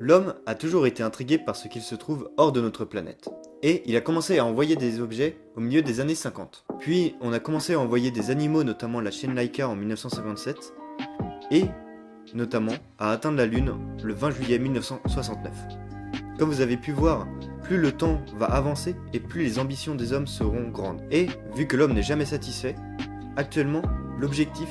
L'homme a toujours été intrigué par ce qu'il se trouve hors de notre planète. Et il a commencé à envoyer des objets au milieu des années 50. Puis on a commencé à envoyer des animaux, notamment la chaîne Laika en 1957, et notamment à atteindre la Lune le 20 juillet 1969. Comme vous avez pu voir, plus le temps va avancer et plus les ambitions des hommes seront grandes. Et vu que l'homme n'est jamais satisfait, actuellement l'objectif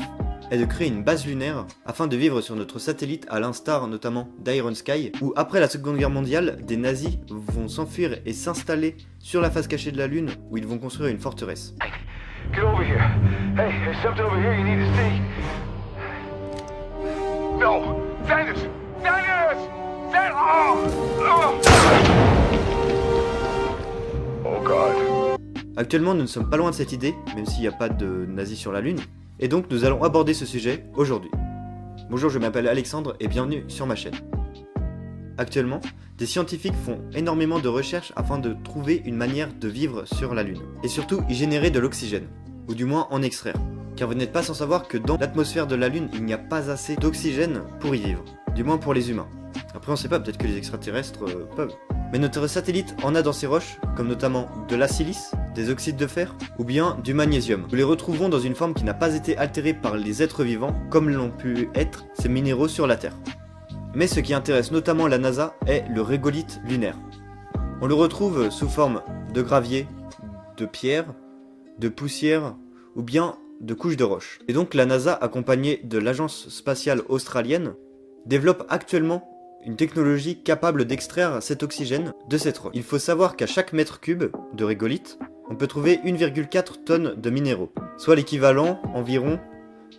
est de créer une base lunaire afin de vivre sur notre satellite à l'instar notamment d'Iron Sky, où après la Seconde Guerre mondiale, des nazis vont s'enfuir et s'installer sur la face cachée de la Lune où ils vont construire une forteresse. Get over here. Hey, there's something over here you need to see. No! Dennis! Dennis! Oh God. Actuellement, nous ne sommes pas loin de cette idée, même s'il n'y a pas de nazis sur la Lune, et donc nous allons aborder ce sujet aujourd'hui. Bonjour, je m'appelle Alexandre et bienvenue sur ma chaîne. Actuellement, des scientifiques font énormément de recherches afin de trouver une manière de vivre sur la Lune, et surtout y générer de l'oxygène, ou du moins en extraire, car vous n'êtes pas sans savoir que dans l'atmosphère de la Lune, il n'y a pas assez d'oxygène pour y vivre, du moins pour les humains. Après on sait pas, peut-être que les extraterrestres peuvent. Mais notre satellite en a dans ses roches, comme notamment de la silice, des oxydes de fer, ou bien du magnésium. Nous les retrouvons dans une forme qui n'a pas été altérée par les êtres vivants, comme l'ont pu être ces minéraux sur la Terre. Mais ce qui intéresse notamment la NASA est le régolithe lunaire. On le retrouve sous forme de gravier, de pierre, de poussière, ou bien de couches de roches. Et donc la NASA, accompagnée de l'agence spatiale australienne, développe actuellement une technologie capable d'extraire cet oxygène de cette roche. Il faut savoir qu'à chaque mètre cube de régolithe, on peut trouver 1,4 tonnes de minéraux, soit l'équivalent environ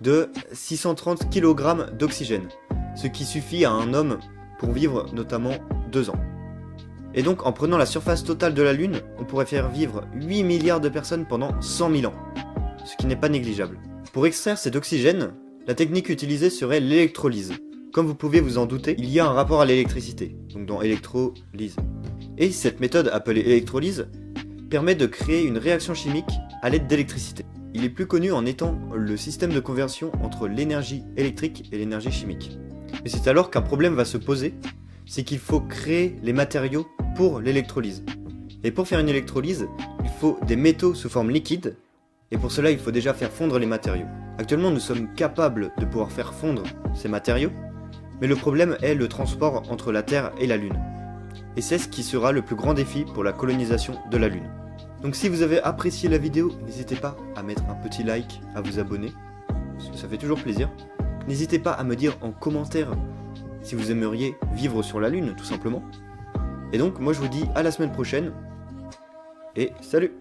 de 630 kg d'oxygène, ce qui suffit à un homme pour vivre notamment 2 ans. Et donc en prenant la surface totale de la Lune, on pourrait faire vivre 8 milliards de personnes pendant 100 000 ans, ce qui n'est pas négligeable. Pour extraire cet oxygène, la technique utilisée serait l'électrolyse. Comme vous pouvez vous en douter, il y a un rapport à l'électricité, donc dans électrolyse. Et cette méthode appelée électrolyse permet de créer une réaction chimique à l'aide d'électricité. Il est plus connu en étant le système de conversion entre l'énergie électrique et l'énergie chimique. Mais c'est alors qu'un problème va se poser, c'est qu'il faut créer les matériaux pour l'électrolyse. Et pour faire une électrolyse, il faut des métaux sous forme liquide, et pour cela il faut déjà faire fondre les matériaux. Actuellement nous sommes capables de pouvoir faire fondre ces matériaux, mais le problème est le transport entre la Terre et la Lune. Et c'est ce qui sera le plus grand défi pour la colonisation de la Lune. Donc si vous avez apprécié la vidéo, n'hésitez pas à mettre un petit like, à vous abonner, parce que ça fait toujours plaisir. N'hésitez pas à me dire en commentaire si vous aimeriez vivre sur la Lune, tout simplement. Et donc moi je vous dis à la semaine prochaine, et salut!